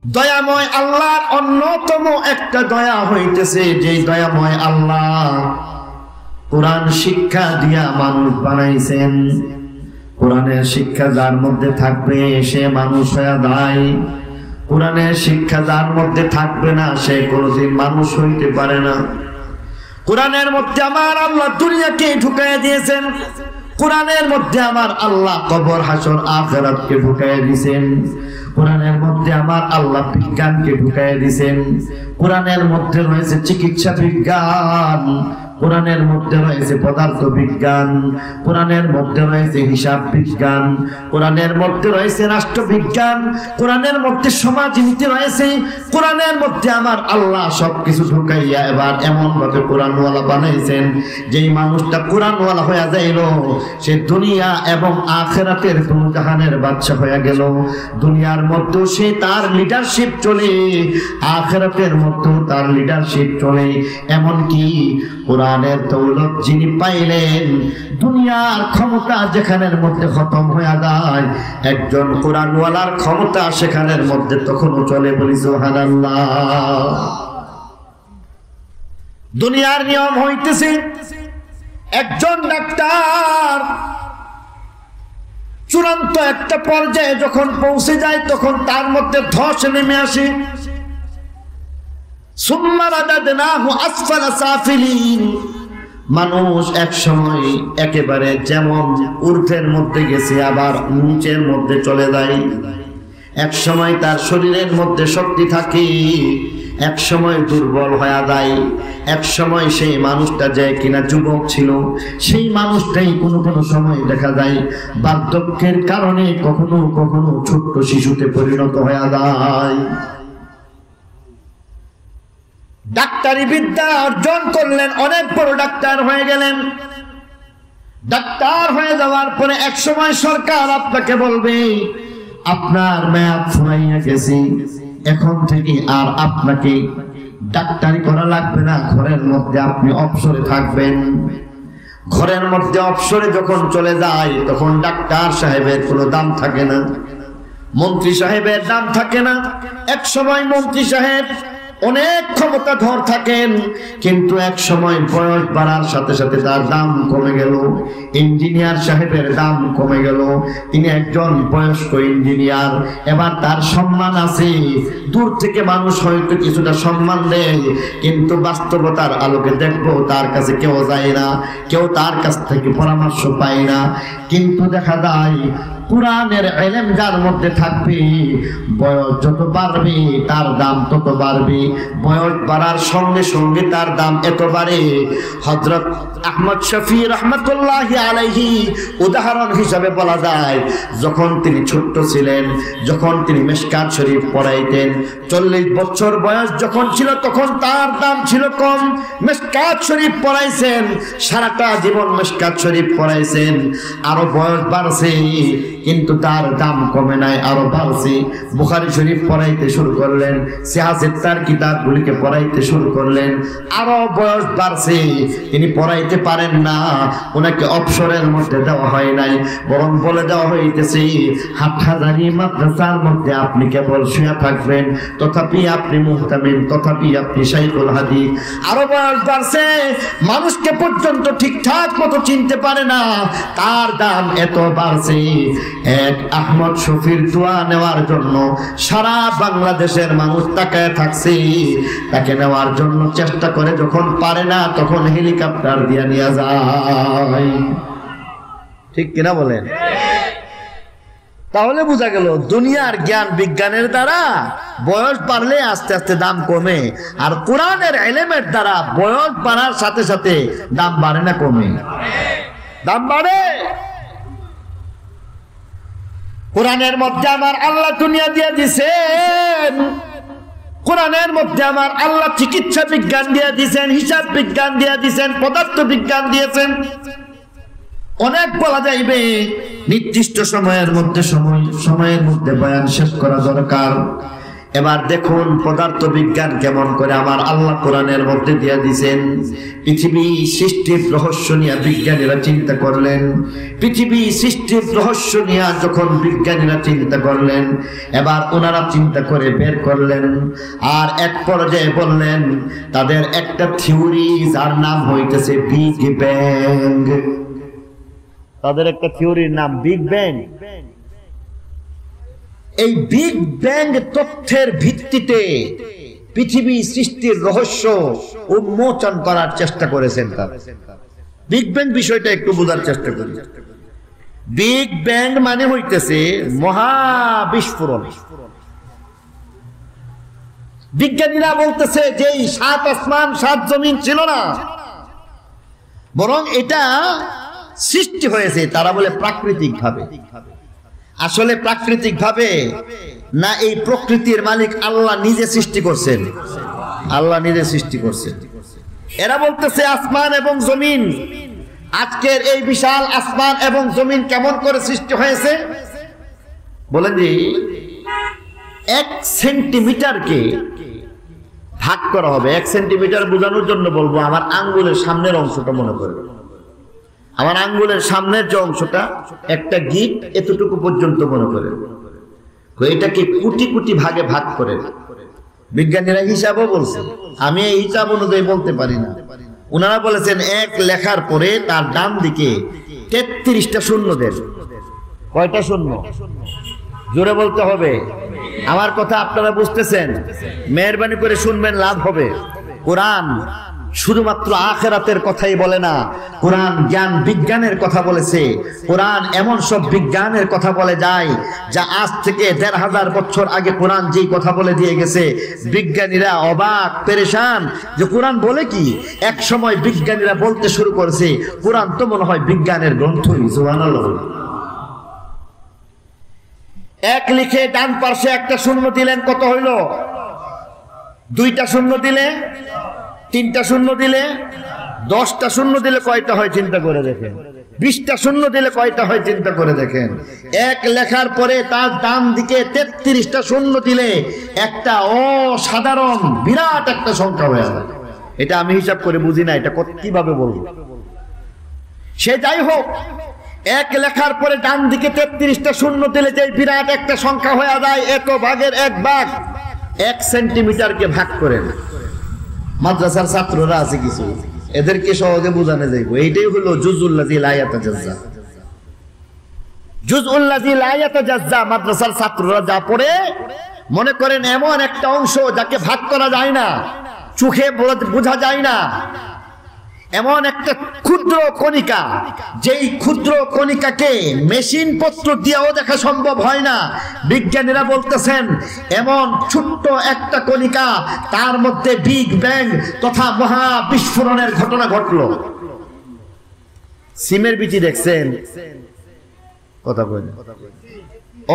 দয়াময় আল্লাহর অন্যতম একটা দয়া হইতেছে যে দয়াময় আল্লাহ কোরআন শিক্ষা দিয়া মানুষ বানাইছেন। কোরআনের শিক্ষা যার মধ্যে থাকবে সে মানুষ হয়ে যায়, কোরআনের শিক্ষা যার মধ্যে থাকবে না সে কোনোদিন মানুষ হইতে পারে না। কোরআনের মধ্যে আমার আল্লাহ দুনিয়াকে ঢুকাইয়া দিয়েছেন, কোরআনের মধ্যে আমার আল্লাহ কবর হাসর আখিরাতকে ঢুকাইয়া দিয়েছেন, কোরআনের মধ্যে আমার আল্লাহ বিজ্ঞানকে ঢুকাইয়া দিয়েছেন। কোরআনের মধ্যে রয়েছে চিকিৎসা বিজ্ঞান, কোরআনের মধ্যে রয়েছে পদার্থ বিজ্ঞান, কোরআনের মধ্যে রয়েছে হিসাব বিজ্ঞান, কোরআনের মধ্যে রয়েছে রাষ্ট্রবিজ্ঞান, কোরআনের মধ্যে সমাজনীতি রয়েছে। কোরআনের মধ্যে আমার আল্লাহ সবকিছু ঢুকাইয়া এবার এমন ভাবে কোরআনওয়ালা বানাইছেন যেই মানুষটা কোরআনওয়ালা হয়ে যাইল সে দুনিয়া এবং আখিরাতের দুই জাহানের বাদশা হয়ে গেল। দুনিয়ার মধ্যেও সে তার লিডারশিপ চলে, আখিরাতের মধ্যেও তার লিডারশিপ চলে। এমনকি কোরআনের দৌলত যিনি পাইলেন, দুনিয়ার ক্ষমতা যেখানের মধ্যে খতম হয়ে যায়, একজন কোরআনওয়ালার ক্ষমতা সেখানের মধ্যে তখনও চলে। বলি সুবহানাল্লাহ। দুনিয়ার নিয়ম হইতেছে একজন ডাক্তার চূড়ান্ত একটা পর্যায়ে যখন পৌঁছে যায় তখন তার মধ্যে ধস নেমে আসে। মানুষ এক সময় একেবারে যেমন ঊর্ধ্বের মধ্যে গেছে আবার নিচের মধ্যে চলে যায়। এক সময় তার শরীরের মধ্যে শক্তি থাকে, এক সময় দুর্বল হয়ে যায়। এক সময় সেই মানুষটা যে কিনা যুবক ছিল সেই মানুষটাই কোনো কোনো সময় দেখা যায় বার্ধক্যের কারণে কখনো কখনো ছোট্ট শিশুতে পরিণত হয়ে যায়। ডাক্তারি বিদ্যা অর্জন করলেন, অনেক বড় ডাক্তার হয়ে গেলেন। ডাক্তার হয়ে যাওয়ার পরে এক সময় সরকার আপনাকে বলবে আপনার মেয়াদ ফুরাইয়া গেছে, এখন থেকে আর আপনাকে ডাক্তারি করা লাগবে না, ঘরের মধ্যে আপনি অবসরে থাকবেন। ঘরের মধ্যে অবসরে যখন চলে যায় তখন ডাক্তার সাহেবের কোনো দাম থাকে না, মন্ত্রী সাহেবের দাম থাকে না। এক সময় মন্ত্রী সাহেব অনেক ক্ষমতাধর থাকেন, কিন্তু এক সময় বয়স বাড়ার সাথে সাথে তার দাম কমে গেল। ইঞ্জিনিয়ার সাহেবের দাম কমে গেল, তিনি একজন বয়স্ক ইঞ্জিনিয়ার, এবার তার সম্মান আছে। দূর থেকে মানুষ হয়তো কিছুটা সম্মান দেয়, কিন্তু বাস্তবতার আলোকে দেখবো তার কাছে কেউ যায় না, কেউ তার কাছ থেকে পরামর্শ পায় না। কিন্তু দেখা যায় কোরআনের ইলম যার মধ্যে থাকবে, বয়স যত বাড়বে তার দাম তত বাড়বে, বয়স বাড়ার সঙ্গে সঙ্গে তার দাম এত বাড়ে। হযরত আহমদ শফি রাহমাতুল্লাহি আলাইহি উদাহরণ হিসাবে বলা যায়, যখন তিনি ছোট্ট ছিলেন, যখন তিনি মিশকাত শরীফ পড়াইতেন, 40 বছর বয়স যখন ছিল তখন তার দাম ছিল কম। মিশকাত শরীফ পড়াইছেন, সারাটা জীবন মিশকাত শরীফ পড়াইছেন, আরো বয়স বাড়ছে কিন্তু তার দাম কমে নাই, আরো বাড়ছে। বুখারী শরীফ পড়াইতে শুরু করলেন, সিয়াসের কিতাবগুলিকে পড়াইতে শুরু করলেন, আরো বয়স বাড়ছে, তিনি পড়াইতে পারেন না। ওনাকে অবসরের মধ্যে দেওয়া হয় নাই, বরং বলে দেওয়া হইতেছে হাটহাজারী মাদ্রাসার মধ্যে আপনি কেবল শুয়ে থাকবেন, তথাপি আপনি মুহতামিম, তথাপি আপনি শাইখুল হাদিস। আরো বয়স বাড়ছে, মানুষকে পর্যন্ত ঠিকঠাক মতো চিনতে পারে না, তার দাম এত বাড়ছে। এক আহমদ শফির দোয়া নেওয়ার জন্য সারা বাংলাদেশের মানুষ তাকায় থাকছে, তাকে নেওয়ার জন্য চেষ্টা করে, যখন পারে না তখন হেলিকপ্টার দিয়ে নিয়ে যায়। ঠিক কিনা বলেন? তাহলে বোঝা গেল দুনিয়ার জ্ঞান বিজ্ঞানের দ্বারা বয়স বাড়লে আস্তে আস্তে দাম কমে, আর কোরআনের ইলমের দ্বারা বয়স বাড়ার সাথে সাথে দাম বাড়ে না কমে? দাম বাড়ে। কোরআনের মধ্যে আমার আল্লাহ দুনিয়া দিয়ে দিয়েছেন, কোরআনের মধ্যে আমার আল্লাহ চিকিৎসা বিজ্ঞান দিয়ে দিয়েছেন, হিসাব বিজ্ঞান দিয়ে দিয়েছেন, পদার্থ বিজ্ঞান দিয়েছেন। অনেক বলা যাইবে, নির্দিষ্ট সময়ের মধ্যে বয়ান শেষ করা দরকার, এবার দেখুন পদার্থ বিজ্ঞান কেমন করে আমার আল্লাহ কোরআনের মধ্যে দিয়ে দিয়েছেন। পৃথিবী সৃষ্টির রহস্য নিয়ে বিজ্ঞানীরা চিন্তা করলেন। পৃথিবী সৃষ্টির রহস্য নিয়ে যখন বিজ্ঞানীরা চিন্তা করলেন, এবার ওনারা চিন্তা করে বের করলেন আর এক পর্যায়ে বললেন তাদের একটা থিওরি, যার নাম হইতেছে বিগ ব্যাং। তাদের একটা থিওরির নাম বিগ ব্যাং। এই বিগ ব্যাং তথ্যের ভিত্তিতে পৃথিবী সৃষ্টির রহস্য উন্মোচন করার চেষ্টা করেছেন। বিগ ব্যাং বিষয়টা একটু বোঝার চেষ্টা করি। বিগ ব্যাং মানে হইতেছে মহাবিস্ফোরণ। বিজ্ঞানীরা বলতেছে যে এই 7 আসমান 7 জমিন ছিল না, বরং এটা সৃষ্টি হয়েছে, তারা বলে প্রাকৃতিক ভাবে। আসলে প্রাকৃতিক ভাবে না, এই প্রকৃতির মালিক আল্লাহ নিজে সৃষ্টি করছেন। আল্লাহ নিজে সৃষ্টি করছেন। এরা বলতেছে আসমান এবং জমিন, আজকের এই বিশাল আসমান এবং জমিন কেমন করে সৃষ্টি হয়েছে? বলেন যে 1 সেন্টিমিটারকে ভাগ করা হবে। 1 সেন্টিমিটার বোঝানোর জন্য বলবো, আমার আঙ্গুলের সামনের অংশটা মনে করে, আমার আঙ্গুলের সামনের যে অংশটা, একটা গিট এতটুকু পর্যন্ত মনে করে, এটাকে কোটি কোটি ভাগে ভাগ করে। বিজ্ঞানীরা হিসাবও বলছে, আমি এই হিসাব অনুযায়ী বলতে পারি না। ওনারা বলেছেন 1 লেখার পরে তার ডান দিকে 33টা শূন্য দেন। কয়টা শূন্য? জোরে বলতে হবে। আমার কথা আপনারা বুঝতেছেন? মেহেরবানি করে শুনবেন, লাভ হবে। কোরআন শুধুমাত্র আখিরাতের কথাই বলে না, কোরআন জ্ঞান বিজ্ঞানের কথা বলেছে। কোরআন এমন সব বিজ্ঞানের কথা বলে যায় যা আজ থেকে 1500 বছর আগে কোরআন যেই কথা বলে দিয়ে গেছে, বিজ্ঞানীরা অবাক পেরেশান যে কোরআন বলে কি। এক সময় বিজ্ঞানীরা বলতে শুরু করেছে কোরআন তো মনে হয় বিজ্ঞানের গ্রন্থই। সুবহানাল্লাহ। 1 লিখে ডান পাশে একটা শূন্য দিলেন, কত হইল? 2টা শূন্য দিলে, 3টা শূন্য দিলে, 10টা শূন্য দিলে কয়টা হয় চিন্তা করে দেখেন। 20টা শূন্য দিলে কয়টা হয় চিন্তা করে দেখেন। 1 লেখার পরে তার ডান দিকে 33টা শূন্য দিলে একটা অসাধারণ বিরাট একটা সংখ্যা হয়ে যায়। এটা আমি হিসাব করে বুঝি না, এটা কিভাবে বলবো। সে যাই হোক, 1 লেখার পরে ডান দিকে 33টা শূন্য দিলে যে বিরাট একটা সংখ্যা হয়ে যায়, এত ভাগের 1 ভাগ 1 সেন্টিমিটারকে ভাগ করেন। মাদ্রাসার ছাত্ররা আছে কিছু, এদেরকে সহজে বোঝানো যাইব। এইটাই হলো জুজউল্লাযী লা ইয়াতাজাজ্জা। জুজউল্লাযী লা ইয়াতাজাজ্জা মাদ্রাসার ছাত্ররা যা পড়ে, মনে করেন এমন একটা অংশ যাকে ভাগ করা যায় না, চোখে বোঝা যায় না, এমন একটা ক্ষুদ্র কণিকা, যেই ক্ষুদ্র কণিকাকে মেশিন পত্র দিয়েও দেখা সম্ভব হয় না। বিজ্ঞানীরা বলতেছেন এমন ছোট্ট একটা কণিকা, তার মধ্যে বিগ ব্যাং তথা মহা বিস্ফোরণের ঘটনা ঘটলো। সিমের বিচি দেখছেন? কথা কই না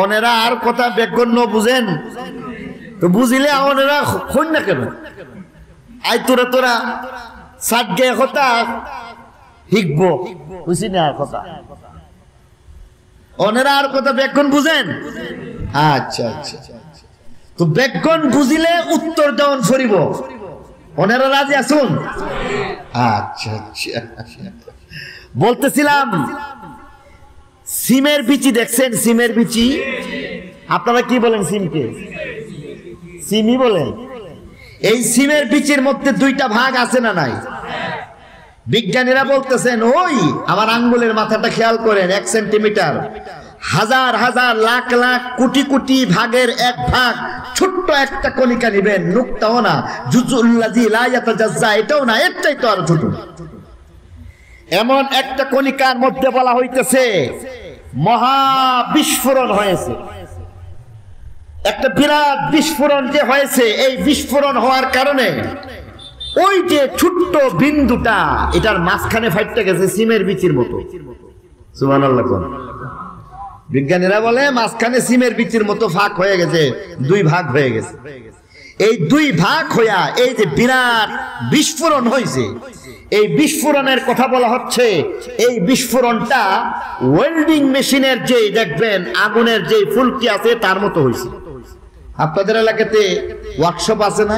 অনেরা, আর কথা বেগন্য বুঝেন তো বুঝিলে অনেরা কই না কেন? আই তোরা তোরা সাতগে কথা শিখব, বুঝি না কথা। অনেরা আর কথা ব্যাকরণ বুঝেন? আচ্ছা আচ্ছা, তো ব্যাকরণ বুঝিলে উত্তর দেওয়ান ফরিব। অনেরা রাজি আসুন? আচ্ছা আচ্ছা, বলতেছিলাম সিমের বিচি দেখছেন? সিমের বিচি আপনারা কি বলেন? সিমকে সিমই বলেন। এই সিমের বিচির মধ্যে 2টা ভাগ আছে না নাই? বিজ্ঞানীরা বলতেছেন ওই আমার আঙ্গুলের মাথাটা খেয়াল করেন, 1 সেন্টিমিটার, হাজার হাজার লাখ লাখ কোটি কোটি ভাগের 1 ভাগ ছোট্ট একটা কণিকা নিবেন, নুকতাও না, জুজউল্লাযী লা ইয়াতাজাজ্জা এটাও না, একটাই তো আরো ছোট। এমন একটা কণিকার মধ্যে বলা হইতেছে মহা বিস্ফোরণ হয়েছে। একটা বিরাট বিস্ফোরণ যে হয়েছে, এই বিস্ফোরণ হওয়ার কারণে ওই যে ছোট্ট বিন্দুটা, এটার মাঝখানে ফাইটটা গেছে সিমের বিচির মতো। সুবহানাল্লাহ। বিজ্ঞানীরা বলে মাঝখানে সিমের বিচির মতো ফাঁক হয়ে গেছে, 2 ভাগ হয়ে গেছে। এই 2 ভাগ হইয়া এই যে বিরাট বিস্ফোরণ হয়েছে, এই বিস্ফোরণের কথা বলা হচ্ছে। এই বিস্ফোরণটা ওয়েল্ডিং মেশিনের যে দেখবেন আগুনের যে ফুলকি আছে তার মতো হয়েছে। আপনাদের এলাকাতে ওয়ার্কশপ আছে না?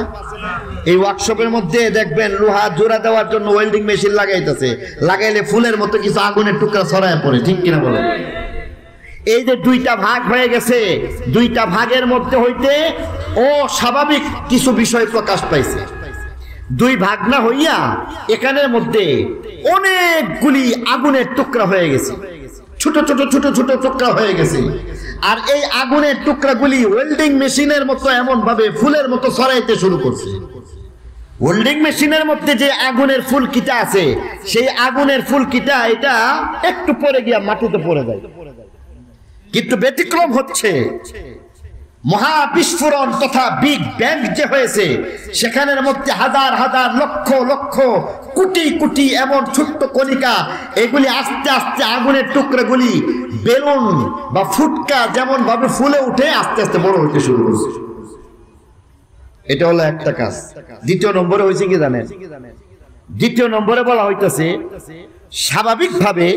এই ওয়ার্কশপের মধ্যে দেখবেন লোহা জোড়া দেওয়ার জন্য ওয়েল্ডিং মেশিন লাগাইতেছে, লাগাইলে ফুলের মতো কিছু আগুনের টুকরা ছড়ায় পড়ে, ঠিক কিনা বলেন? এই যে দুইটা ভাগ হয়ে গেছে, দুইটা ভাগের মধ্যে হইতে অস্বাভাবিক কিছু বিষয় প্রকাশ পাইছে। দুই ভাগ না হইয়া এখানের মধ্যে অনেকগুলি আগুনের টুকরা হয়ে গেছে, ছোট ছোট ছোট ছোট টুকরা হয়ে গেছে। আর এই আগুনের টুকরাগুলি ওয়েল্ডিং মেশিনের মতো এমন ভাবে ফুলের মতো ছড়াইতে শুরু করছে। ওয়েল্ডিং মেশিনের মধ্যে যে আগুনের ফুলকিটা আছে, সেই আগুনের ফুলকিটা এটা একটু পরে গিয়া মাটিতে পড়ে যায়। কিন্তু ব্যতিক্রম হচ্ছে মহাবিস্ফোরণ তথা বিগ ব্যাং যে হয়েছে, সেখানের মধ্যে হাজার হাজার লক্ষ লক্ষ কোটি কোটি এমন ছোট্ট কণিকা, এগুলি আস্তে আস্তে আগুনের টুকরাগুলি বেলুন বা ফুটকা যেমন ভাবে ফুলে উঠে আস্তে আস্তে বড় হতে শুরু করছে। এটা হলো একটা কাজ। দ্বিতীয় নম্বরে হয়েছে কি জানেন? দ্বিতীয় নম্বরে বলা হইতেছে স্বাভাবিকভাবে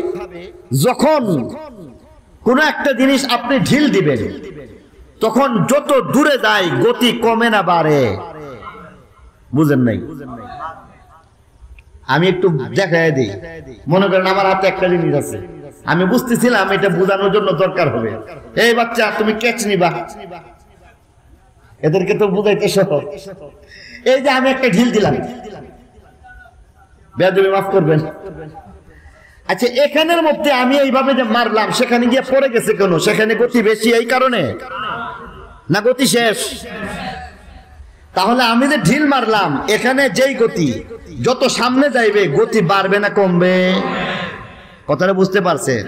যখন কোন একটা জিনিস আপনি ঢিল দিবেন, তখন যত দূরে যায় গতি কমে না বাড়ে? বুঝেন নাই? আমি একটু দেখাই দিই। মনে করেন আমার হাতে একটা জিনিস আছে, আমি বুঝতেছিলাম এটা বোঝানোর জন্য দরকার হবে। এই বাচ্চা তুমি ক্যাচ নিবা, এদেরকে তো বুঝাইতে সহজ। এই যে আমি একটা ঢিল দিলাম, বেয়াদবি মাফ করবেন। আচ্ছা, এখানের মধ্যে আমি এইভাবে যে মারলাম, সেখানে গিয়ে পড়ে গেছে কেন? সেখানে গতি বেশি এই কারণে না গতি শেষ? তাহলে আমি যে ঢিল মারলাম, এখানে যেই গতি, যত সামনে যাইবে গতি বাড়বে না কমবে? কথাটা বুঝতে পারছেন?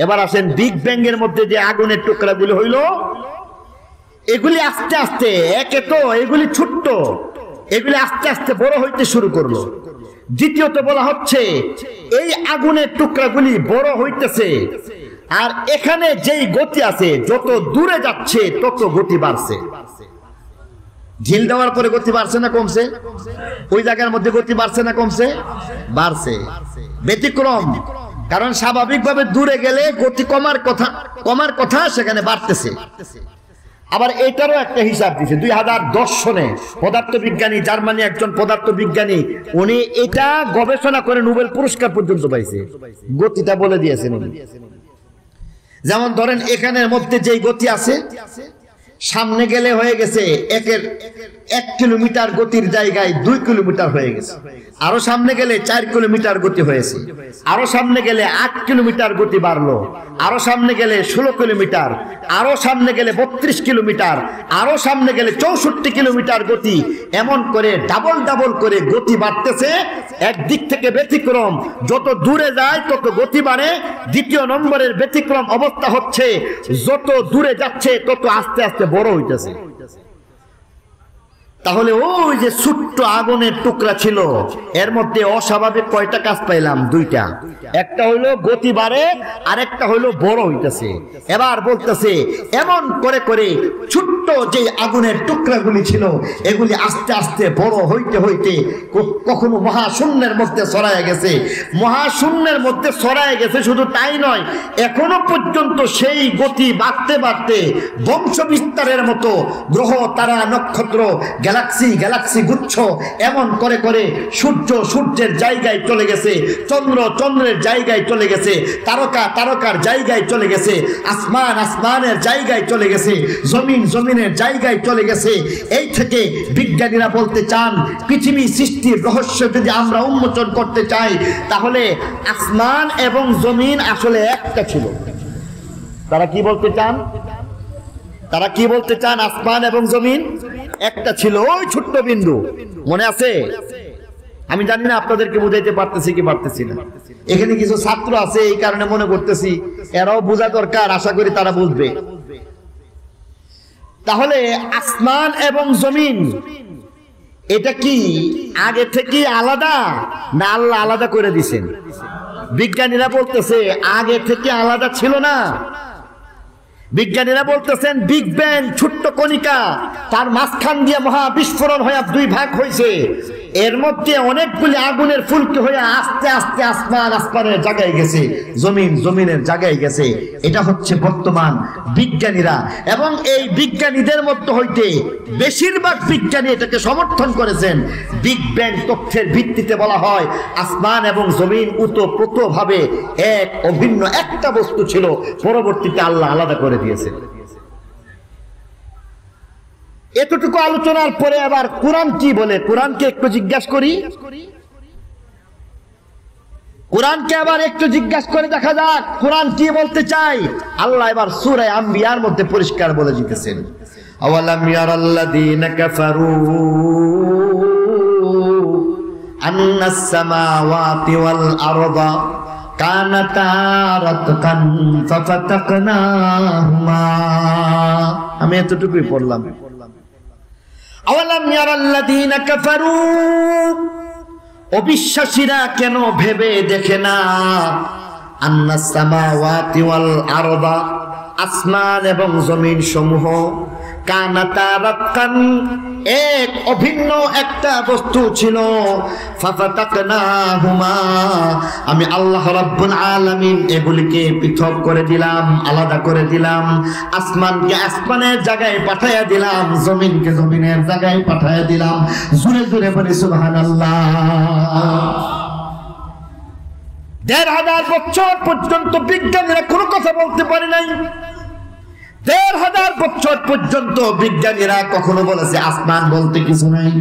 এবার আসেন বিগ ব্যাং এর মধ্যে যে আগুনের টুকরাগুলি হইল, এগুলি আস্তে আস্তে, একে তো এগুলি ছোট্ট, এগুলি আস্তে আস্তে বড় হইতে শুরু করলো। দ্বিতীয়ত বলা হচ্ছে এই আগুনের টুকরাগুলি বড় হইতেছে, আর এখানে যেই গতি আছে, যত দূরে যাচ্ছে তত গতি বাড়ছে। ঢিল দেওয়ার পরে গতি বাড়ছে না কমছে? ওই জায়গার মধ্যে গতি বাড়ছে না কমছে? বাড়ছে। ব্যতিক্রম, কারণ স্বাভাবিকভাবে দূরে গেলে গতি কমার কথা সেখানে বাড়তেছে। আবার এটারও একটা হিসাব দিয়েছে 2010 সনে পদার্থবিজ্ঞানী, জার্মানি একজন পদার্থবিজ্ঞানী, উনি এটা গবেষণা করে নোবেল পুরস্কার পর্যন্ত পাইছে। গতিটা বলে দিয়েছেন উনি। যেমন ধরেন এখানের মধ্যে যেই গতি আছে, সামনে গেলে হয়ে গেছে 1 কিলোমিটার গতির জায়গায় 2 কিলোমিটার হয়ে গেছে। আরো সামনে গেলে 4 কিলোমিটার গতি হয়েছে। আরো সামনে গেলে 8 কিলোমিটার গতি বাড়লো। আরো সামনে গেলে 16 কিলোমিটার, আরো সামনে গেলে 32 কিলোমিটার, আরো সামনে গেলে 64 কিলোমিটার গতি। এমন করে ডাবল ডাবল করে গতি বাড়তেছে। একদিক থেকে ব্যতিক্রম, যত দূরে যায় তত গতি বাড়ে। দ্বিতীয় নম্বরের ব্যতিক্রম অবস্থা হচ্ছে যত দূরে যাচ্ছে তত আস্তে আস্তে বড় হইতেছে। তাহলে ওই যে ছোট্ট আগুনের টুকরা ছিল, এর মধ্যে অস্বাভাবিক কয়টা কাজ পাইলাম? দুইটা। একটা হইলো গতি বাড়ে, আর একটা হইলো বড় হইতেছে। এবার বলতেছে এমন করে করে ছোট্ট যে আগুনের টুকরাগুলি ছিল, এগুলি আস্তে আস্তে বড় হইতে হইতে কখনো মহাশূন্যের মধ্যে ছড়ায় গেছে। মহাশূন্যের মধ্যে ছড়ায় গেছে, শুধু তাই নয়, এখনো পর্যন্ত সেই গতি বাড়তে বাড়তে বংশ বিস্তারের মতো গ্রহ, তারা, নক্ষত্র, গ্যালাক্সি গুচ্ছ এমন করে করে সূর্য সূর্যের জায়গায় চলে গেছে, চন্দ্র চন্দ্রের জায়গায় চলে গেছে, তারকা তারকার জায়গায় চলে গেছে, আসমান আসমানের জায়গায় চলে গেছে, জমিন জমিনের জায়গায় চলে গেছে। এই থেকে বিজ্ঞানীরা বলতে চান, পৃথিবী সৃষ্টির রহস্য যদি আমরা উন্মোচন করতে চাই, তাহলে আসমান এবং জমিন আসলে একটা ছিল। তারা কি বলতে চান? তারা কি বলতে চান? আসমান এবং জমিন একটা ছিল, ওই ছোট্ট বিন্দু। মনে আছে? আমি জানি না আপনাদেরকে বুঝাইতে পারতেছি কি পারতেছি না। এখানে কিছু ছাত্র আছে, এই কারণে মনে করতেছি এরাও বোঝা দরকার, আশা করি তারা বুঝবে। তাহলে আসমান এবং জমিন এটা কি আগে থেকে আলাদা, না আল্লাহ আলাদা করে দিয়েছেন? বিজ্ঞানীরা বলতেছে আগে থেকে আলাদা ছিল না। বিজ্ঞানীরা বলতেছেন বিগ ব্যাং, ছোট্ট কণিকা, তার মাঝখান দিয়ে মহাবিস্ফোরণ হয়ে 2 ভাগ হয়েছে। এর মধ্যে অনেকগুলি আগুনের ফুলকি হয়ে আস্তে আস্তে আসমানের জায়গায় গেছে, জমিনের জায়গায় গেছে। এটা হচ্ছে বর্তমান বিজ্ঞানীরা, এবং এই বিজ্ঞানীদের মধ্যে হইতে বেশিরভাগ বিজ্ঞানী এটাকে সমর্থন করেছেন। বিগ ব্যাং তথ্যের ভিত্তিতে বলা হয় আসমান এবং জমিন ওতপ্রোতভাবে এক অভিন্ন একটা বস্তু ছিল, পরবর্তীতে আল্লাহ আলাদা করে দিয়েছে। এতটুকু আলোচনার পরে আবার কোরআন কি বলে, কোরআনকে একটু জিজ্ঞাসা করি, কোরআনকে আবার একটু জিজ্ঞাসা করে দেখা যাক কোরআন কি বলতে চাই। আল্লাহ এবার সূরা আম্বিয়ার মধ্যে পরিষ্কার বলে দিতেছেন, আওয়ালাম ইয়ারাল্লাযীনা কাফারু আন্নাস সামাওয়াতি ওয়াল আরদা কানাতা রাতকান ফাফাতাকনাহুমা। আমি এতটুকুই পড়লাম। আওয়ালাম ইয়ারাল্লাযীনা কাফারু, অবিশ্বাসীরা কেন ভেবে দেখে না, আন্নাস সামাওয়াতি ওয়াল আরদা, আসমান এবং জমিন সমূহ, কানাতা রাতকান, এক অভিন্ন একটা বস্তু ছিল, ফাফাতাকনাহুমা, আমি আল্লাহ রাব্বুল আলামিন এগুলিকে পৃথক করে দিলাম, আলাদা করে দিলাম। আসমানকে আসমানের জায়গায় পাঠাইয়া দিলাম, জমিনকে জমিনের জায়গায় পাঠাইয়া দিলাম। জোরে জোরে বলি সুবহানাল্লাহ। ১৫০০ বছর পর্যন্ত বিজ্ঞানীরা কোনো কথা বলতে পারে নাই। ১৫০০ বছর পর্যন্ত বিজ্ঞানীরা কখনো বলেছে আসমান বলতে কিছু নাই।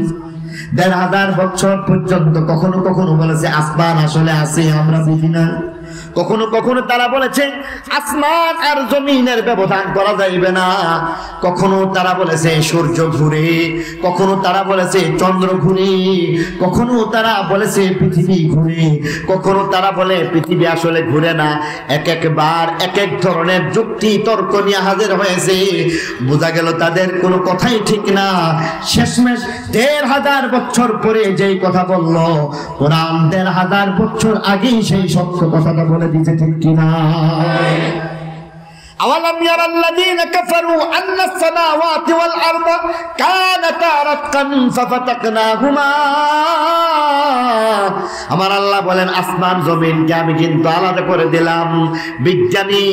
১৫০০ বছর পর্যন্ত কখনো কখনো বলেছে আসমান আসলে আছে, আমরা বুঝি না। কখনো কখনো তারা বলেছে আসমান আর জমিনের ব্যবধান করা যাইবে না। কখনো তারা বলেছে সূর্য ঘুরে, কখনো তারা বলেছে চন্দ্র ঘুরে, কখনো তারা বলেছে পৃথিবী ঘুরে, কখনো তারা বলে পৃথিবী আসলে ঘুরে না। একবার এক এক ধরনের যুক্তি তর্ক নিয়ে হাজির হয়েছে। বোঝা গেল তাদের কোনো কথাই ঠিক না। শেষমেশ ১৫০০ বছর পরে যেই কথা বলল কোরআন, ১৫০০ বছর আগেই সেই সত্য কথাটা বলে দিতে, ঠিক কিনা? আওয়ালাম ইয়ারাল্লাযীনা কাফারু আন্নাস সামাওয়াতি ওয়াল আরদা কানাতা রাতকান ফাফাতাকনাহুমা। আমার আল্লাহ বলেন আসমান জমিনকে আমি কিন্তু আলাদা করে দিলাম। বিজ্ঞানী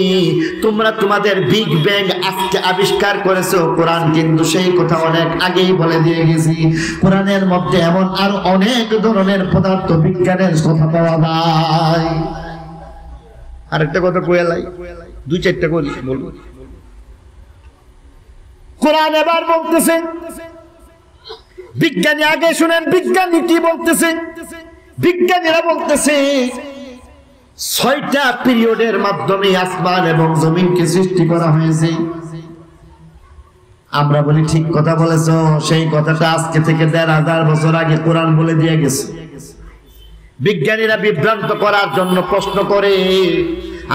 তোমরা তোমাদের বিগ ব্যাং আজকে আবিষ্কার করেছো, কোরআন কিন্তু সেই কথা অনেক আগেই বলে দিয়ে গেছি। কোরআনের মধ্যে এমন আরো অনেক ধরনের পদার্থ বিজ্ঞানের কথা পাওয়া যায়। আরেকটা কথা কইলাই, ২-৪টা করে বলবো। কোরআন এবার বলতেছে, বিজ্ঞানী আগে শুনেন বিজ্ঞানী কি বলতেছে। বিজ্ঞানীরা বলতেছে ৬টা পিরিয়ডের মাধ্যমে আসমান এবং জমিনকে সৃষ্টি করা হয়েছে। আমরা বলি ঠিক কথা বলেছো, সেই কথাটা আজকে থেকে ১৫০০ বছর আগে কোরআন বলে দিয়ে গেছে। বিজ্ঞানীরা বিভ্রান্ত করার জন্য প্রশ্ন করে,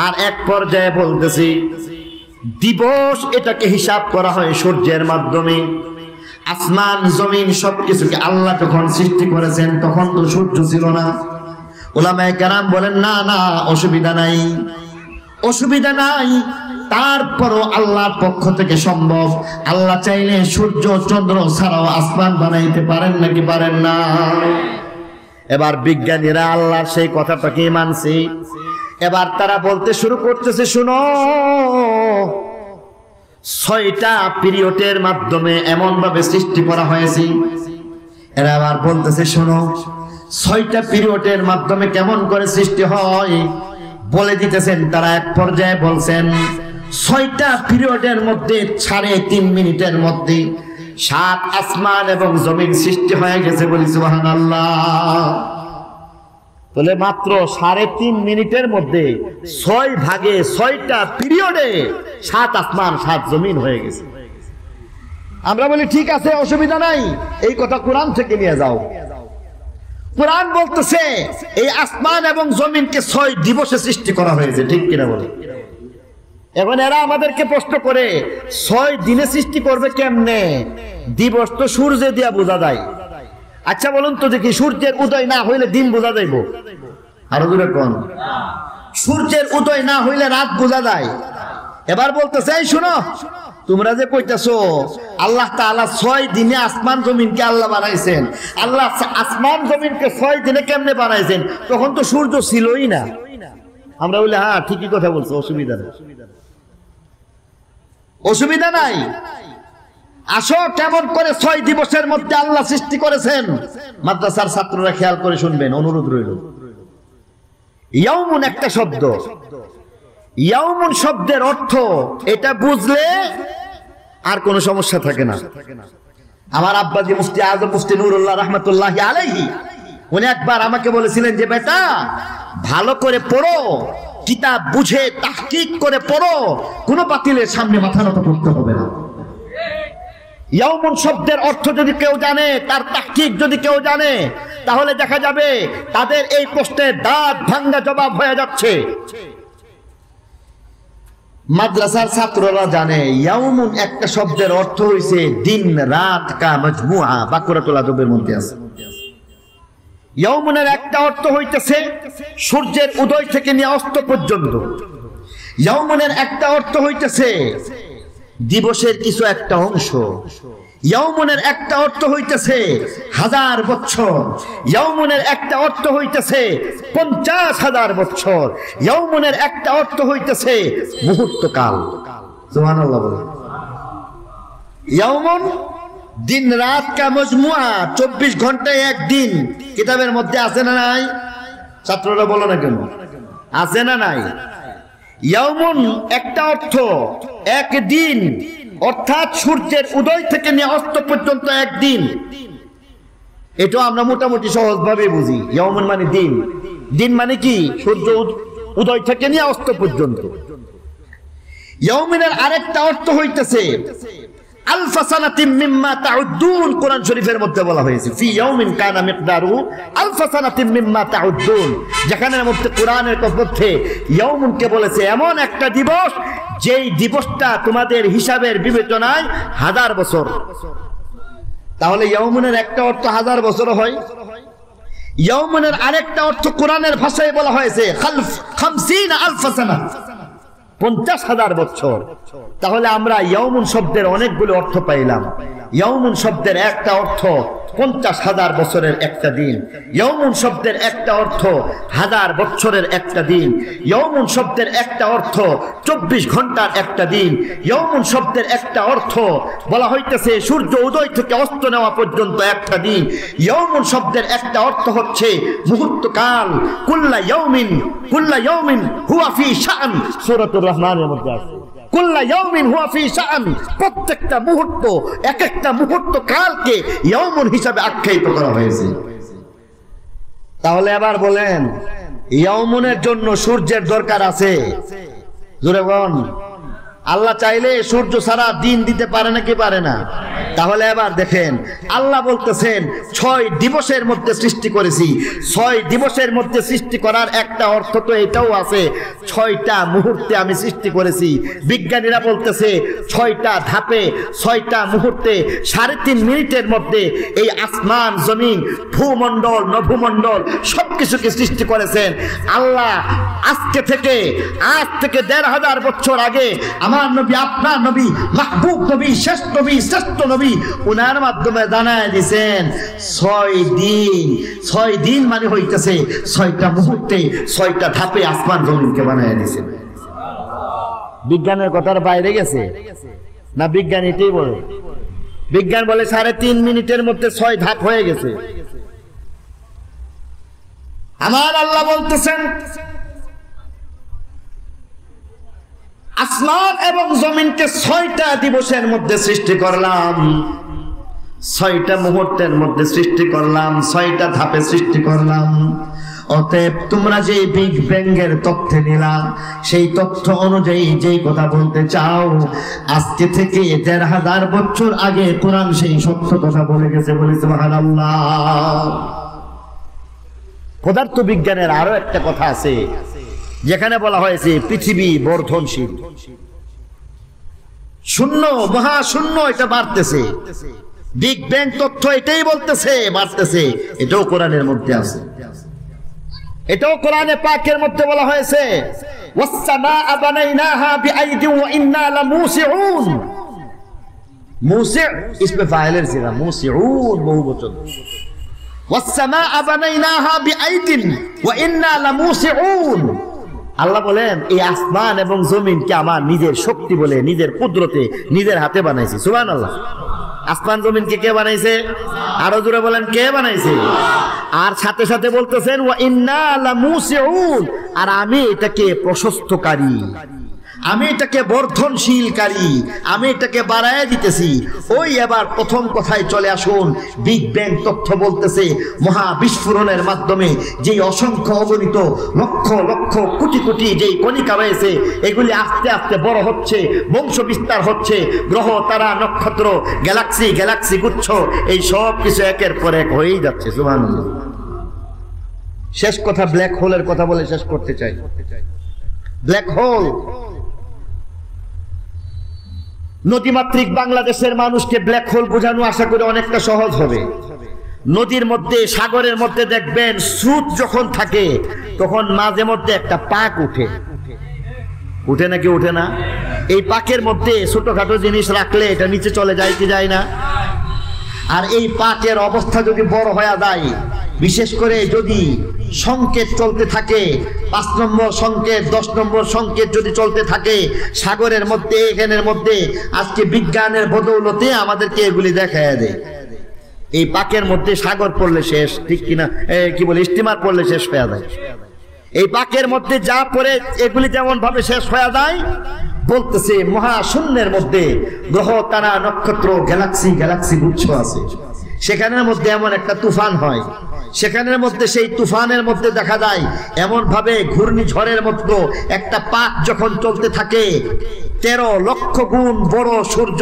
আর এক পর্যায়ে বলতেছি দিবস এটাকে হিসাব করা হয় সূর্যের মাধ্যমে। আসমান জমিন সবকিছুকে আল্লাহ যখন সৃষ্টি করেছেন তখন তো সূর্য ছিল না। উলামায়ে কেরাম বলেন না না, অসুবিধা নাই, অসুবিধা নাই। তারপরও আল্লাহর পক্ষ থেকে সম্ভব। আল্লাহ চাইলে সূর্য চন্দ্র ছাড়াও আসমান বানাইতে পারেন নাকি পারেন না? এবার বিজ্ঞানীরা আল্লাহর সেই কথাটাকে মানছে। এবার তারা বলতে শুরু করতেছে, শুনো ৬টা পিরিয়ডের মাধ্যমে এমন ভাবে সৃষ্টি করা হয়েছে। এরা আবার বলতেছে শোনো ৬টা পিরিয়ডের মাধ্যমে কেমন করে সৃষ্টি হয় বলে দিতেছেন। তারা এক পর্যায়ে বলছেন ৬টা পিরিয়ডের মধ্যে ৩.৫ মিনিটের মধ্যে ৭ আসমান এবং জমিন সৃষ্টি হয়ে গেছে। বলি সুবহানাল্লাহ। বলে মাত্র ৩.৫ মিনিটের মধ্যে ৬ ভাগে ৬টা পিরিয়ডে ৭ আসমান ৭ জমিন হয়ে গেছে। আমরা বলি ঠিক আছে, অসুবিধা নাই, এই কথা কোরআন থেকে নিয়ে যাও। কোরআন বলতেছে এই আসমান এবং জমিনকে ৬ দিবসে সৃষ্টি করা হয়েছে, ঠিক কিনা বলে? এখন এরা আমাদেরকে প্রশ্ন করে ৬ দিনে সৃষ্টি করবে কেমনে? দিবস তো সূর্যে দিয়া বোঝা যায়। আচ্ছা বলুন তো দেখি, সূর্যের উদয় না হইলে দিন বোঝা যাইব? আরো দূরে কোন? সূর্যের উদয় না হইলে রাত বোঝা যায়? এবার বলতেছে এই শুনো, তোমরা যে কইতেছো আল্লাহ তাআলা 6 দিনে আসমান জমিনকে আল্লাহ বানাইছেন, আল্লাহ আসমান জমিনকে 6 দিনে কেমনে বানাইছেন? তখন তো সূর্য ছিলই না। আমরা বলি হ্যাঁ ঠিকই কথা বলছো, অসুবিধা নেই, অসুবিধা নাই। আসো কেমন করে 6 দিবসের মধ্যে আল্লাহ সৃষ্টি করেছেন। মাদ্রাসার ছাত্ররা খেয়াল করে শুনবেন, অনুরোধ রইল। ইয়াউমুন একটা শব্দ, ইয়াউমুন শব্দের অর্থ এটা বুঝলে আর কোনো সমস্যা থাকে না। আমার আব্বাজি মুফতি আজম মুফতি নুরুল্লাহ রাহমাতুল্লাহি আলাইহি উনি একবার আমাকে বলেছিলেন যে বেটা ভালো করে পড়ো, কিতাব বুঝে তাহকিক করে পড়ো, কোনো বাতিলের সামনে মাথা নত করতে হবে না। ইয়াউমুন শব্দের অর্থ যদি কেউ জানে, তার তাহকিক যদি কেউ জানে, তাহলে দেখা যাবে তাদের এই প্রশ্নের দাঁত ভাঙ্গা জবাব হয়ে যাচ্ছে। মাদ্রাসার ছাত্ররা জানে ইয়াউমুন একটা শব্দের অর্থ হইছে দিন রাত কা মাজমুআ, বাকুরাতুল আদবের মধ্যে আছে। ইয়াউমুনের একটা অর্থ হইতেছে সূর্যের উদয় থেকে নিয়ে অস্ত পর্যন্ত। ইয়াউমুনের একটা অর্থ হইতেছে দিবসের কিছু একটা অংশ। ইয়াউমুনের একটা অর্থ হইতেছে 1000 বছর। ইয়াউমুনের একটা অর্থ হইতেছে 50,000 বছর। ইয়াউমুনের একটা অর্থ হইতেছে মুহূর্তকাল। সুবহানাল্লাহ বলেন। ইয়াউমুন দিন রাত কা মজমুআ, 24 ঘন্টায় এক দিন। কিতাবের মধ্যে আছে না নাই? ছাত্ররা বলো না কেন, আছে না নাই? ইয়াউমুন একটা অর্থ একদিন, অর্থাৎ সূর্যের উদয় থেকে নিয়ে অস্ত পর্যন্ত একদিন। এটা আমরা মোটামুটি সহজভাবে বুঝি। ইয়াউমুন মানে দিন, দিন মানে কি? সূর্য উদয় থেকে নিয়ে অস্ত পর্যন্ত। ইয়াউমিনের আরেকটা অর্থ হইতেছে আলফা সানাতিম মিম্মা তাউদ্দুন। কোরআন শরীফের মধ্যে বলা হয়েছে ফি ইয়াউমিন কানা মিকদারু আলফা সানাতিম মিম্মা তাউদ্দুন, যেখানে মধ্যে কোরআনের মধ্যে ইয়াউমুনকে বলেছে এমন একটা দিবস যেই দিবসটা তোমাদের হিসাবের বিবেচনায় 1000 বছর। তাহলে ইয়াউমুনের একটা অর্থ 1000 বছর হয়। ইয়াউমুনের আরেকটা অর্থ কোরআনের ভাষায় বলা হয়েছে খামসিনা আলফা সানা, 50,000 বছর। তাহলে আমরা ইয়াউমুন শব্দের অনেকগুলো অর্থ পাইলাম। ইয়াউমুন শব্দের একটা অর্থ 50,000 বছরের একটা দিন। ইয়াউমুন শব্দের একটা অর্থ 1000 বছরের একটা দিন। ইয়াউমুন শব্দের একটা অর্থ 24 ঘন্টার একটা দিন। ইয়াউমুন শব্দের একটা অর্থ বলা হইতেছে সূর্য উদয় থেকে অস্ত নেওয়া পর্যন্ত একটা দিন। ইয়াউমুন শব্দের একটা অর্থ হচ্ছে মুহূর্তকাল। কুল্লা ইয়াউমিন হুয়া ফি শাআন, সূরাতুর রহমানের মধ্যে আছে কুল্লা ইয়াউমিন হুয়া ফি শাআন। প্রত্যেকটা মুহূর্ত, এক একটা মুহূর্ত কালকে ইয়াউমুন হিসাবে আখ্যায়িত করা হয়েছে। তাহলে এবার বলেন ইয়াউমুনের জন্য সূর্যের দরকার আছে? জোরে বলেন। আল্লাহ চাইলে সূর্য ছাড়া দিন দিতে পারে নাকি পারে না? তাহলে এবার দেখেন আল্লাহ বলতেছেন 6 দিবসের মধ্যে সৃষ্টি করেছি। 6 দিবসের মধ্যে সৃষ্টি করার একটা অর্থ তো এটাও আছে 6টা মুহূর্তে আমি সৃষ্টি করেছি। বিজ্ঞানীরা বলতেছে 6টা ধাপে 6টা মুহূর্তে 3.5 মিনিটের মধ্যে এই আসমান জমিন ভূমণ্ডল নভূমণ্ডল সবকিছুকে সৃষ্টি করেছেন আল্লাহ। আজ থেকে 1,500 বছর আগে আমার নবী, আপনার নবী, মাহবুব নবী, শ্রেষ্ঠ নবী উনার মাধ্যমে জানায় দিয়েছেন 6 দিন মানে হইতেছে 6টা মুহূর্তে 6টা ধাপে আসমান জমিনকে বানায় দিয়েছেন। বিজ্ঞানের কথার বাইরে গেছে না? বিজ্ঞান এটাই বলে। বিজ্ঞান বলে 3.5 মিনিটের মধ্যে 6 ধাপ হয়ে গেছে। আমার আল্লাহ বলতেছেন আসমান এবং জমিনকে 6টা দিবসের মধ্যে সৃষ্টি করলাম, 6টা মুহূর্তের মধ্যে সৃষ্টি করলাম, 6টা ধাপে সৃষ্টি করলাম। অতএব তোমরা যে বিগ ব্যাংয়ের তথ্য নিলা, সেই তথ্য অনুযায়ী যেই কথা বলতে চাও, আজকে থেকে 1,500 বছর আগে কোরআন সেই সত্য কথা বলে গেছে। বলে সুবহানাল্লাহ। পদার্থ বিজ্ঞানের আরো একটা কথা আছে যেখানে বলা হয়েছে পৃথিবী বর্ধনশীল। শূন্য, মহাশূন্য এটা বাড়তেছে। বিগ ব্যাং তথ্য এটাই বলতেছে বাড়তেছে। এটাও কোরআনের মধ্যে আছে, এটাও কোরআনে পাকের মধ্যে বলা হয়েছে ওয়াস-সামাআ বানাইনাহা বিআইদিন ওয়া ইন্না লামুসিউন। মুসি ইসমে ফাইলের সিগা, মুসিউন বহুবচন। ওয়াস-সামাআ বানাইনাহা বিআইদিন ওয়া ইন্না লামুসিউন। আল্লাহ বলেন এই আসমান এবং জমিনকে আমার নিজের শক্তি বলে, নিজের কুদরতে, নিজের হাতে বানাইছি। সুবহানাল্লাহ। আসমান জমিনকে কে বানাইছে? আরো জোরে বলেন, কে বানাইছে? আর সাথে সাথে বলতেছেন ওয়া ইন্না লামুসিউন, আর আমি এটাকে প্রশস্তকারী, আমি এটাকে বর্ধনশীলকারী, আমি এটাকে বাড়ায় দিতেছি। ওই এবার প্রথম কথায় চলে আসুন। বিগ ব্যাং তথ্য বলতেছে মহা বিস্ফোরণের মাধ্যমে যে অসংখ্য অগণিত লক্ষ লক্ষ কোটি কোটি যেই কণিকা রয়েছে, এগুলি আস্তে আস্তে বড় হচ্ছে, বংশ বিস্তার হচ্ছে, গ্রহ তারা নক্ষত্র গ্যালাক্সি গ্যালাক্সি গুচ্ছ এই সব কিছু একের পর এক হয়েই যাচ্ছে। সুবহানাল্লাহ। শেষ কথা ব্ল্যাক হোলের কথা বলে শেষ করতে চাই। ব্ল্যাক হোল, নদীমাতৃক বাংলাদেশের মানুষকে ব্ল্যাক হোল বোঝানো আশা করি অনেকটা সহজ হবে। নদীর মধ্যে, সাগরের মধ্যে দেখবেন স্রোত যখন থাকে তখন মাঝে মধ্যে একটা পাক উঠে, উঠে নাকি উঠে না? এই পাকের মধ্যে ছোটখাটো জিনিস রাখলে এটা নিচে চলে যায় কি যায় না? আর এই পাকের অবস্থা যদি বড় হয়ে যায়, বিশেষ করে যদি সংকেত চলতে থাকে, 5 নম্বর সংকেত, 10 নম্বর সংকেত যদি চলতে থাকে সাগরের মধ্যে, এখানের মধ্যে, আজকে বিজ্ঞানের বদৌলতে আমাদেরকে এগুলি দেখায় দেয়। এই পাকের মধ্যে সাগর পড়লে শেষ, ঠিক কিনা? কি বলে, স্টিমার পড়লে শেষ হয়ে যায়। এই পাকের মধ্যে যা পড়ে এগুলি যেমন ভাবে শেষ হয়ে যায়, বলতেছে মহাশূন্যের মধ্যে গ্রহ তারা নক্ষত্র গ্যালাক্সি গ্যালাক্সি গুচ্ছ আছে, সেখানের মধ্যে এমন একটা তুফান হয়, সেখানের মধ্যে সেই তুফানের মধ্যে দেখা যায় এমন ভাবে ঘূর্ণিঝড়ের মতো একটা পাক যখন চলতে থাকে, 13 লক্ষ গুণ বড় সূর্য,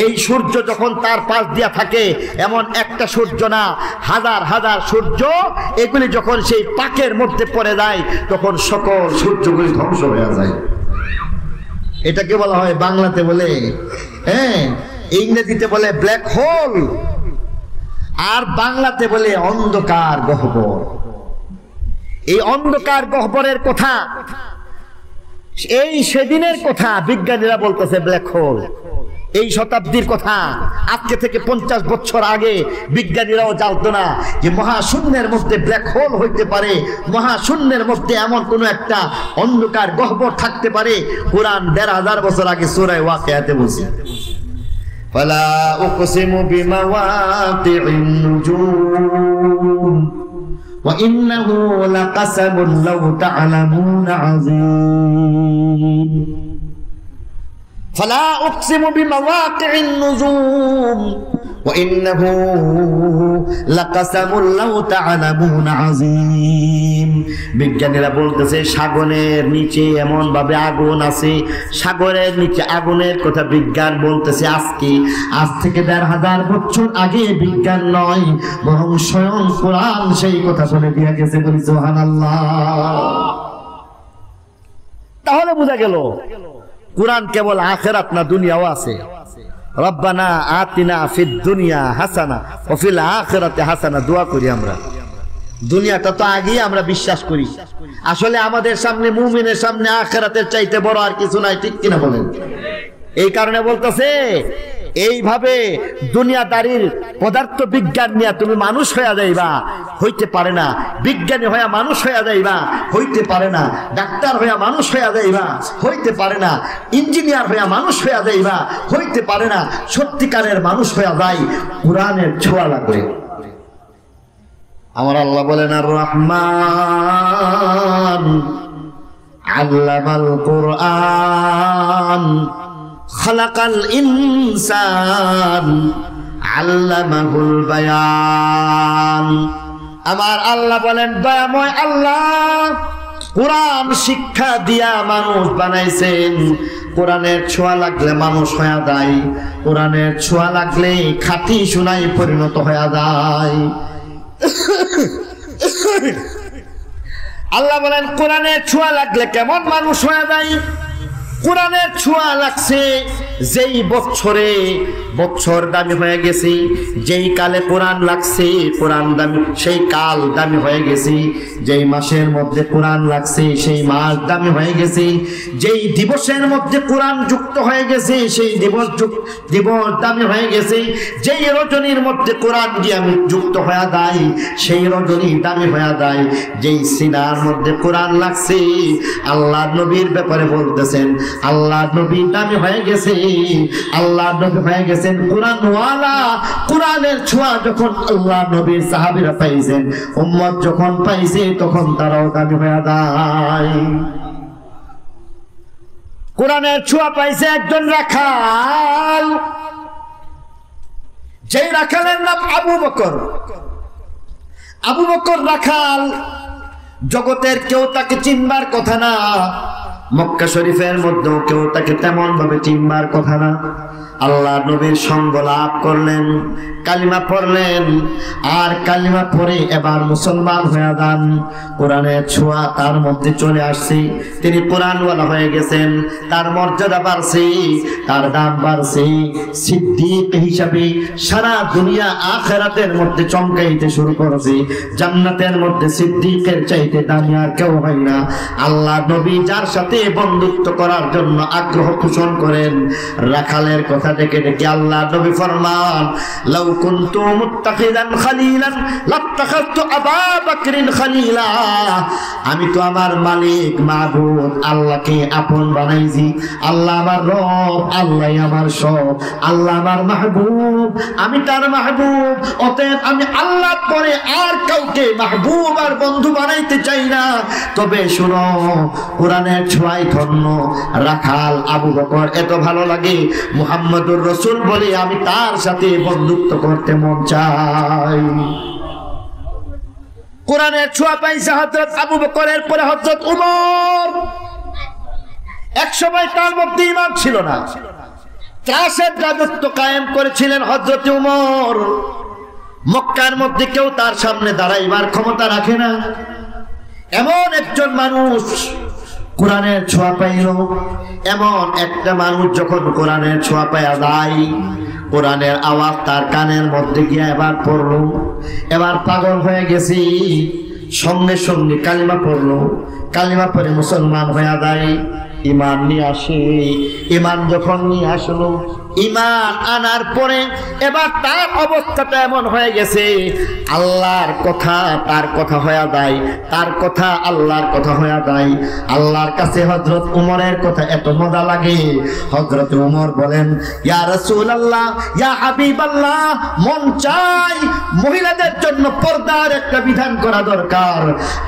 এই সূর্য যখন তার পাশ দিয়া থাকে, এমন একটা সূর্য না, হাজার হাজার সূর্য, এগুলি যখন সেই পাকের মধ্যে পড়ে যায় তখন সকল সূর্যগুলি ধ্বংস হয়ে যায়। এটাকে বলা হয়, বাংলাতে বলে, ইংরেজিতে বলে ব্ল্যাক হোল, আর বাংলাতে বলে অন্ধকার গহ্বর। এই অন্ধকার গহ্বরের কথা, এই সেদিনের কথা বিজ্ঞানীরা বলতেছে ব্ল্যাক হোল। এই শতাব্দীর কথা, আজকে থেকে 50 বছর আগে বিজ্ঞানীরাও জানতো না যে মহাশূন্যের মধ্যে ব্ল্যাক হোল হইতে পারে, মহাশূন্যের মধ্যে এমন কোন একটা অন্ধকার গহ্বর থাকতে পারে। কোরআন 1500 বছর আগে সূরা ওয়াকিয়াতে বলছে, ফালা উকসিমু বিমাওয়াকি'ন নুজুম ওয়া ইন্নাহু লাকাসাবুন লাউ তা'লামুনা আযীম। ফালা উকসিমু বিমাওয়াকি'ন নুজুম ওয়া ইন্নাহু লাকাসাবুন লাউ তা'লামুনা আযীম। বিজ্ঞানীরা বলতেছে সাগরের নিচে এমন ভাবে আগুন আছে, সাগরের নিচে আগুনের কথা বিজ্ঞান বলতেছে আজ থেকে 1500 বছর আগে। বিজ্ঞান নয়, বরং স্বয়ং কোরআন সেই কথা বলে দিয়ে গেছে। বলি সুবহানাল্লাহ। তাহলে বোঝা গেল কোরআন কেবল আখিরাত না, দুনিয়াও আছে। রব্বানা আতিনা ফিদ দুনিয়া হাসানা ওয়া ফিল আখিরাতি হাসানা, দোয়া করি আমরা। দুনিয়াটা তো আগেই আমরা বিশ্বাস করি, আসলে আমাদের সামনে, মুমিনের সামনে আখিরাতের চাইতে বড় আর কিছু নাই, ঠিক কিনা বলেন? এই কারণে বলতেছে এইভাবে দুনিয়াদারির পদার্থ বিজ্ঞান নিয়ে তুমি মানুষ হয়ে যাইবা, হইতে পারে না। বিজ্ঞানী হয়ে মানুষ হয়ে যাইবা, হইতে পারে না। ডাক্তার হয়ে মানুষ হয়ে যাইবা, হইতে পারে না। ইঞ্জিনিয়ার হয়ে মানুষ হয়ে যাইবা, হইতে পারে না। সত্যিকারের মানুষ হয়ে যায় কোরআনের ছোঁয়া লাগবে। আমার আল্লাহ বলেন, আর রহমান আল্লামাল কুরআন খালাকাল ইনসান আল্লামাহুল বায়ান। আমার আল্লাহ বলেন, দয়াময় আল্লাহ কোরআন শিক্ষা দিয়া মানুষ বানাইছেন। কোরআনের ছোঁয়া লাগলে মানুষ হয়ে যায়, কোরআনের ছোঁয়া লাগলে খাঁটি সোনায় পরিণত হয়ে যায়। আল্লাহ বলেন, কোরআনের ছোঁয়া লাগলে কেমন মানুষ হয়ে যায়? কোরআনের ছোঁয়া লাগছে যেই বছরে বছর দামি হয়ে গেছে, যেই কালে কোরআন লাগছে কোরআন দামি, সেই কাল দামি হয়ে গেছে। যেই মাসের মধ্যে কোরআন লাগছে সেই মাস দামি হয়ে গেছে। যেই দিবসের মধ্যে কোরআন যুক্ত হয়ে গেছে সেই দিবস দামি হয়ে গেছে। যেই রজনীর মধ্যে কোরআন দিয়ে আমি যুক্ত হয়ে যায় সেই রজনী দামি হয়ে যায়। যেই সিনার মধ্যে কোরআন লাগছে আল্লাহ নবীর ব্যাপারে বলতেছেন আল্লাহ নবী দামি হয়ে গেছে, আল্লাহ নবী হয়ে গেছেন কোরআনওয়ালা। কোরআনের ছোঁয়া যখন আল্লাহ নবীর সাহাবীরা পাইছেন, উম্মত যখন পাইছে তখন তারাও দামি হয়ে যায়। কোরআনের ছোঁয়া পাইছে একজন রাখাল, যেই রাখালের নাম আবু বকর। আবু বকর রাখাল, জগতের কেউ তাকে চিনবার কথা না, মক্কা শরীফের মধ্যেও কেউ তাকে তেমন ভাবে চিনবার কথা না। আল্লাহ নবীর সঙ্গ লাভ করলেন, কালিমা পড়লেন, আর কালিমা পড়ে এবার মুসলমান হয়ে যান। কোরআনের ছোঁয়া তার মধ্যে চলে আসছে, তিনি কোরআনওয়ালা হয়ে গেছেন, তার মর্যাদা বাড়ছে, তার দাম বাড়ছে। সিদ্দিক হিসাবে সারা দুনিয়া আখিরাতের মধ্যে চমকাইতে শুরু করেছে। জান্নাতের মধ্যে সিদ্দিকের চাইতে দামি আর কেউ হয় না। আল্লাহ নবী যার সাথে বন্ধুত্ব করার জন্য আগ্রহ পোষণ করেন, রাখালের কথা দেখে দেখে আল্লাহ নবী ফরমান, লাউ কুনতু মুত্তাখিদান খালিলান লাত্তাখাযতু আবু বকরিন খালিলা। আমি তো আমার মালিক মাবুদ আল্লাহকে আপন বানাইছি। আল্লাহ আমার রব, আল্লাহ আমার সব, আল্লাহ আমার মাহবুব, আমি তার মাহবুব। অতএব আমি আল্লাহ পরে আর কাউকে মাহবুব আর বন্ধু বানাইতে চাই না। তবে শুনো, কোরআনের ছোঁয়ায় ধন্য রাখাল আবু বকর এত ভালো লাগে, মুহাম্মদুর রাসূল বলে আমি তার সাথে বন্ধুত্ব করতে মন চাই। কোরআনের ছোঁয়া পাইছে হযরত আবু বকরের পরে হযরত উমর। এক সময় তার মধ্যে ঈমান ছিল না, ত্রাসের রাজত্ব কায়েম করেছিলেন হযরত উমর। মক্কার মধ্যে কেউ তার সামনে দাঁড়াইবার ক্ষমতা রাখে না। এমন একজন মানুষ কোরআনের ছোঁয়া পাইল, এমন একটা মানুষ যখন কোরআনের ছোঁয়া পাইয়া যায়, কোরআনের আওয়াজ তার কানের মধ্যে গিয়ে এবার পড়লো, এবার পাগল হয়ে গেছি। সঙ্গে সঙ্গে কালিমা পড়লো, কালিমা পড়ে মুসলমান হয়ে যায়, ঈমান নিয়ে আসে। ঈমান যখন নিয়ে আসলো, ঈমান আনার পরে এবার তার অবস্থাটা এমন হয়ে গেছে, আল্লাহর কথা তার কথা হয়ে যায়, তার কথা আল্লাহর কথা হয়ে যায়। আল্লাহর কাছে হযরত উমরের কথা এত মজা লাগে, হযরত উমর বলেন, ইয়া রাসূলুল্লাহ, ইয়া হাবিবাল্লাহ, মন চাই মহিলাদের জন্য পর্দার একটা বিধান করা দরকার।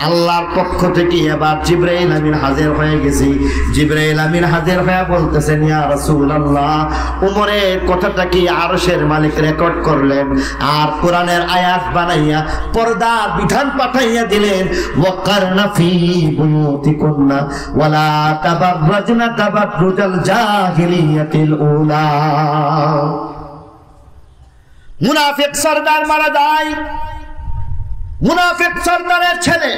আল্লাহর পক্ষ থেকে এবার জিবরাইল আমিন হাজির হয়ে গেছে। জিবরাইল আমিন হাজির হয়ে বলতেছেন, ইয়া রাসূলুল্লাহ, উমরের কথাটা কি আরশের মালিক রেকর্ড করলেন, আর কোরআনের আয়াত বানাইয়া পর্দা বিধান পাঠাইয়া দিলেন, ওয়াকারনা ফি বুয়ুতিকুন্না ওয়ালা তাবাররাজনা তাবাররুজাল জাহিলিয়াতিল উলা। মুনাফিক সরদার মারা যায়, মুনাফিক সরদারের ছেলে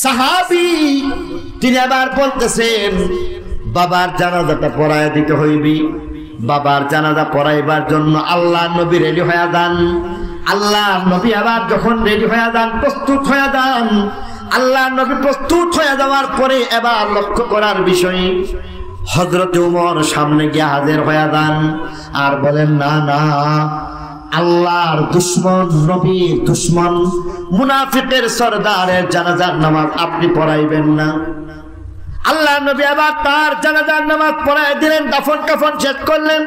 সাহাবী, তিনি আবার বলতেছেন, বাবার জানাজাটা পড়ায় দিতে হইবে। বাবার জানাজা পড়াইবার জন্য আল্লাহ নবী রেডি হয়ে যান। আল্লাহ নবী আবার যখন রেডি হয়ে যান, প্রস্তুত হয়ে যান, আল্লাহ নবী প্রস্তুত হয়ে যাওয়ার পরে এবার লক্ষ্য করার বিষয়, হযরত উমর সামনে গিয়ে হাজির হয়ে যান আর বলেন, না না, আল্লাহর দুশমন, নবীর দুশমন, মুনাফিকের সরদারের জানাজার নামাজ আপনি পড়াইবেন না। আল্লাহ নবী আবার তার জানাজার নামাজ পড়ায় দিলেন, দাফন কাফন শেষ করলেন।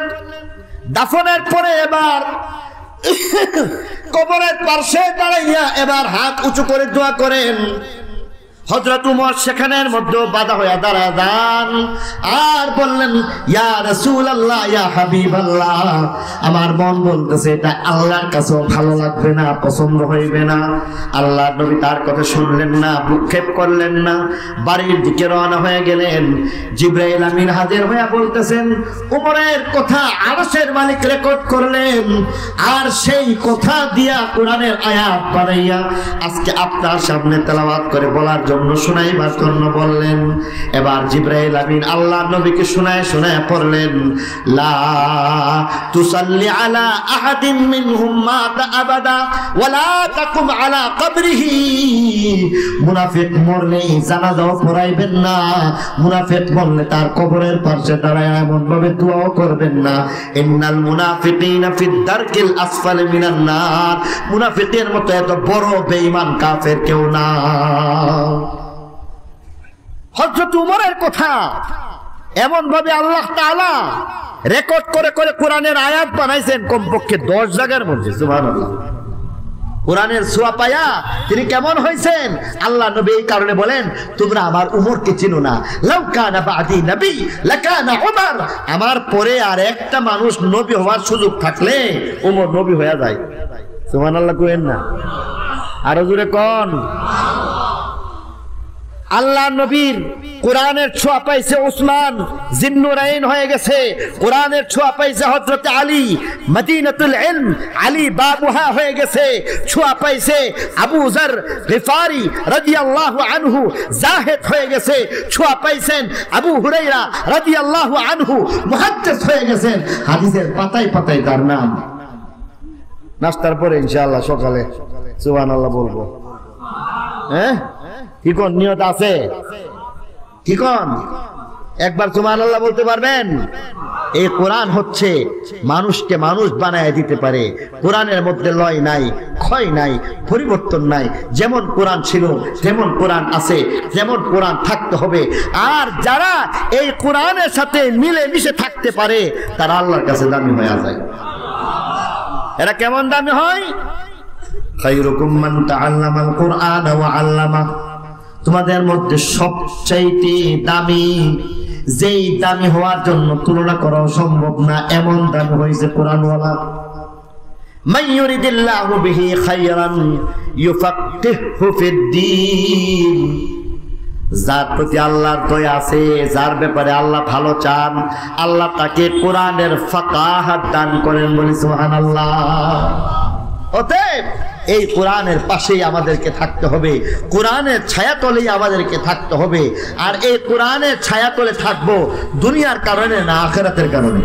দাফনের পরে এবার কবরের পাশে দাঁড়াইয়া এবার হাত উঁচু করে দোয়া করেন। হযরত উমর সেখানের মধ্যে বাধা হয়ে দাঁড়ান আর বললেন, ইয়া রাসূলুল্লাহ, ইয়া হাবিবাল্লাহ, আমার মন বলতেছে এটা আল্লাহর কাছেও ভালো লাগবে না, পছন্দ হইবে না। আল্লাহর নবী তার কথা শুনলেন না, ভ্রুক্ষেপ করলেন না, বাড়ির দিকে রওনা হয়ে গেলেন। জিবরাইল আমিন হাজির হয়ে বলতেছেন, উমরের কথা আরশের মালিক রেকর্ড করলেন, আর সেই কথা দিয়া কোরআনের আয়াত বানাইয়া আজকে আপনার সামনে তেলাওয়াত করে বলার জন্য জন্য শুনাইবার জন্য বললেন। এবার জিবরাইল আমিন আল্লাহ নবীকে শোনায় পড়লেন, লা তুসাল্লি আলা আহাদিন মিনহুম মাতা আবাদা ওয়ালা তাকুম আলা কবরিহি। মুনাফিক মরলে জানাজাও পড়াইবেন না, মুনাফিক মরলে তার কবরের পাশে দাঁড়ায় এমন ভাবে দোয়াও করবেন না। ইন্নাল মুনাফিকিনা ফিদ দারকিল আসফালি মিনান নার। মুনাফিকের মতো এত বড় বেঈমান কাফের কেউ না। হযরত উমরের কথা এমন ভাবে আল্লাহ তাআলা রেকর্ড করে করে কোরআনের আয়াত বানাইছেন কমপক্ষে 10 জায়গার মধ্যে। সুবহানাল্লাহ। কোরআনের ছোঁয়া পায়া তিনি কেমন হয়েছেন আল্লাহ নবী এই কারণে বলেন, তোমরা আমার উমরকে চিনো না। লাউ কানা বাদি নবী লাকানা উমর। আমার পরে আর একটা মানুষ নবী হওয়ার সুযোগ থাকলে উমর নবী হয়ে যায়। সুবহানাল্লাহ কইেন না, আরো জোরে কোন। আল্লাহ নবীর কোরআনের ছোঁয়া পাইছে উসমান, জিন্নুরাইন হয়ে গেছে। কোরআনের ছোঁয়া পাইছে হযরত আলী, মদিনাতুল ইলম, আলী বাবুহা হয়ে গেছে। ছোঁয়া পাইছে আবু যর গিফারি রাদিয়াল্লাহু আনহু, জাহিদ হয়ে গেছে। ছোঁয়া পাইছেন আবু হুরায়রা রাদিয়াল্লাহু আনহু, মুহাদ্দিস হয়ে গেছেন। হাদিসের পাতায় পাতায় তার নাম। নাস্তার পরে ইনশাআল্লাহ সকালে সুবহানাল্লাহ বলবো। হ্যাঁ, কি কোন নিয়ত আছে? কি কোন একবার সুবহানাল্লাহ বলতে পারবেন? এই কোরআন হচ্ছে মানুষকে মানুষ বানায় দিতে পারে। কোরআনের মধ্যে লয় নাই, ক্ষয় নাই, পরিবর্তন নাই। যেমন কোরআন ছিল যেমন কোরআন আছে, যেমন কোরআন থাকতে হবে। আর যারা এই কোরআনের সাথে মিলে মিশে থাকতে পারে তারা আল্লাহর কাছে দামি হয়ে যায়। এরা কেমন দামি হয়? খায়রুকুম মান তাআল্লামাল কুরআন ওয়া আল্লামা। তোমাদের মধ্যে সবচাইতে দামি, যেই দামি হওয়ার জন্য তুলনা করা সম্ভব না এমন দামি হয়েছে কোরআনওয়ালা। মান ইউরিদিল্লাহু বিহি খায়রান ইউফাক্কিহু ফিদ্দীন। যার প্রতি আল্লাহর দয়া আছে, যার ব্যাপারে আল্লাহ ভালো চান, আল্লাহ তাকে কোরআনের ফাকাহাত দান করেন। বলি সুবহানাল্লাহ। অতএব এই কোরআনের পাশেই আমাদেরকে থাকতে হবে, কোরআনের ছায়াতলেই আমাদেরকে থাকতে হবে। আর এই কোরআনের ছায়াতলে থাকবো দুনিয়ার কারণে না, আখিরাতের কারণে।